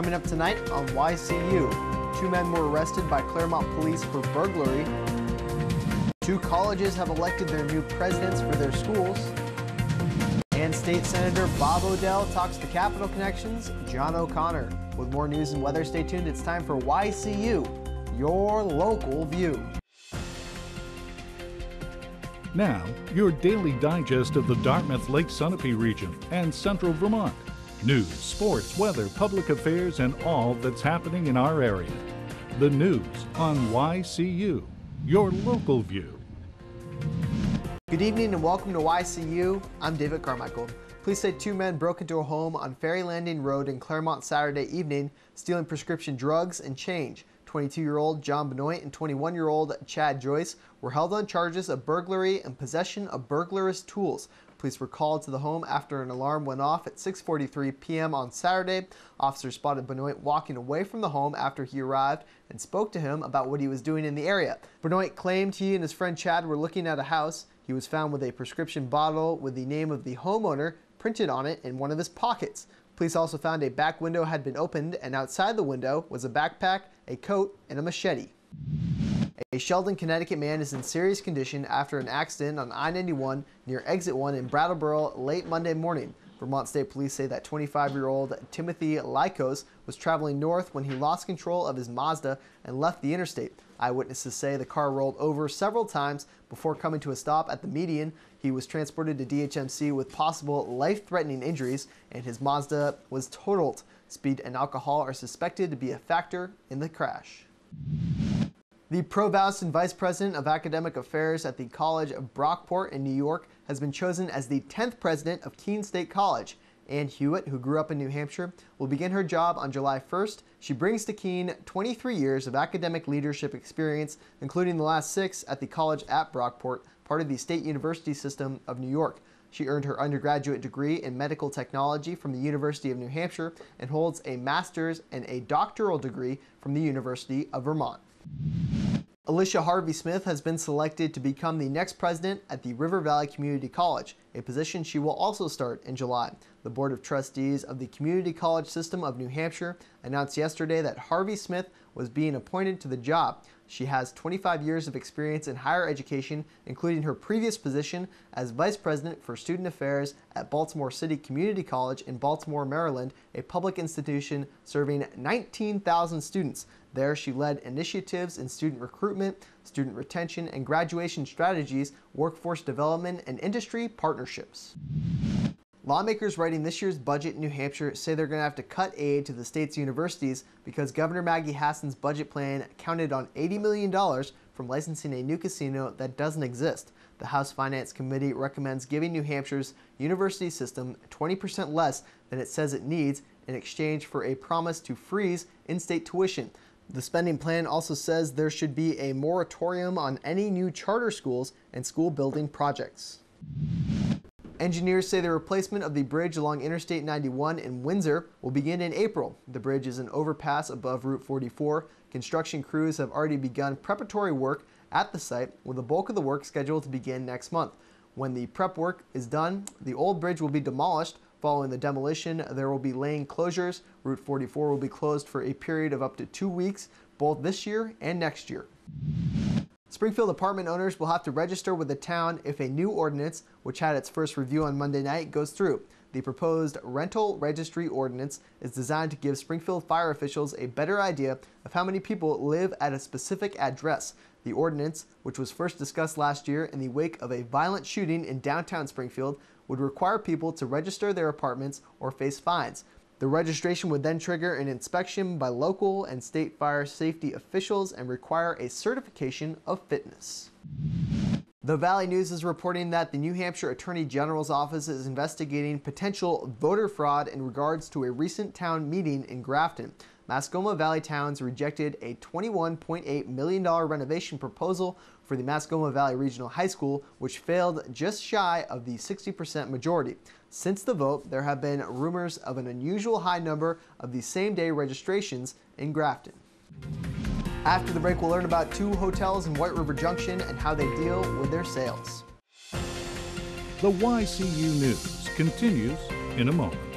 Coming up tonight on YCU, 2 men were arrested by Claremont police for burglary. 2 colleges have elected their new presidents for their schools. And State Senator Bob Odell talks to Capitol Connections' John O'Connor. With more news and weather, stay tuned. It's time for YCU, your local view. Now, your daily digest of the Dartmouth Lake Sunapee region and central Vermont. News, sports, weather, public affairs, and all that's happening in our area. The news on YCU, your local view. Good evening and welcome to YCU. I'm David Carmichael. Police say 2 men broke into a home on Ferry Landing Road in Claremont Saturday evening, stealing prescription drugs and change. 22-year-old John Benoit and 21-year-old Chad Joyce were held on charges of burglary and possession of burglarous tools. Police were called to the home after an alarm went off at 6:43 p.m. on Saturday. Officers spotted Benoit walking away from the home after he arrived and spoke to him about what he was doing in the area. Benoit claimed he and his friend Chad were looking at a house. He was found with a prescription bottle with the name of the homeowner printed on it in one of his pockets. Police also found a back window had been opened, and outside the window was a backpack, a coat, and a machete. A Sheldon, Connecticut man is in serious condition after an accident on I-91 near Exit 1 in Brattleboro late Monday morning. Vermont State Police say that 25-year-old Timothy Lykos was traveling north when he lost control of his Mazda and left the interstate. Eyewitnesses say the car rolled over several times before coming to a stop at the median. He was transported to DHMC with possible life-threatening injuries, and his Mazda was totaled. Speed and alcohol are suspected to be a factor in the crash. The Provost and Vice President of Academic Affairs at the College of Brockport in New York has been chosen as the 10th president of Keene State College. Ann Hewitt, who grew up in New Hampshire, will begin her job on July 1st. She brings to Keene 23 years of academic leadership experience, including the last 6 at the college at Brockport, part of the State University System of New York. She earned her undergraduate degree in medical technology from the University of New Hampshire and holds a master's and a doctoral degree from the University of Vermont. Alicia Harvey Smith has been selected to become the next president at the River Valley Community College, a position she will also start in July. The Board of Trustees of the Community College System of New Hampshire announced yesterday that Harvey Smith was being appointed to the job. She has 25 years of experience in higher education, including her previous position as Vice President for Student Affairs at Baltimore City Community College in Baltimore, Maryland, a public institution serving 19,000 students. There, she led initiatives in student recruitment, student retention, and graduation strategies, workforce development, and industry partnerships. Lawmakers writing this year's budget in New Hampshire say they're going to have to cut aid to the state's universities because Governor Maggie Hassan's budget plan counted on $80 million from licensing a new casino that doesn't exist. The House Finance Committee recommends giving New Hampshire's university system 20% less than it says it needs in exchange for a promise to freeze in-state tuition. The spending plan also says there should be a moratorium on any new charter schools and school building projects. Engineers say the replacement of the bridge along Interstate 91 in Windsor will begin in April. The bridge is an overpass above Route 44. Construction crews have already begun preparatory work at the site, with the bulk of the work scheduled to begin next month. When the prep work is done, the old bridge will be demolished. Following the demolition, there will be lane closures. Route 44 will be closed for a period of up to 2 weeks, both this year and next year. Springfield apartment owners will have to register with the town if a new ordinance, which had its first review on Monday night, goes through. The proposed rental registry ordinance is designed to give Springfield fire officials a better idea of how many people live at a specific address. The ordinance, which was first discussed last year in the wake of a violent shooting in downtown Springfield, would require people to register their apartments or face fines. The registration would then trigger an inspection by local and state fire safety officials and require a certification of fitness. The Valley News is reporting that the New Hampshire Attorney General's office is investigating potential voter fraud in regards to a recent town meeting in Grafton. Mascoma Valley Towns rejected a $21.8 million renovation proposal for the Mascoma Valley Regional High School, which failed just shy of the 60% majority. Since the vote, there have been rumors of an unusual high number of the same-day registrations in Grafton. After the break, we'll learn about 2 hotels in White River Junction and how they deal with their sales. The YCU News continues in a moment.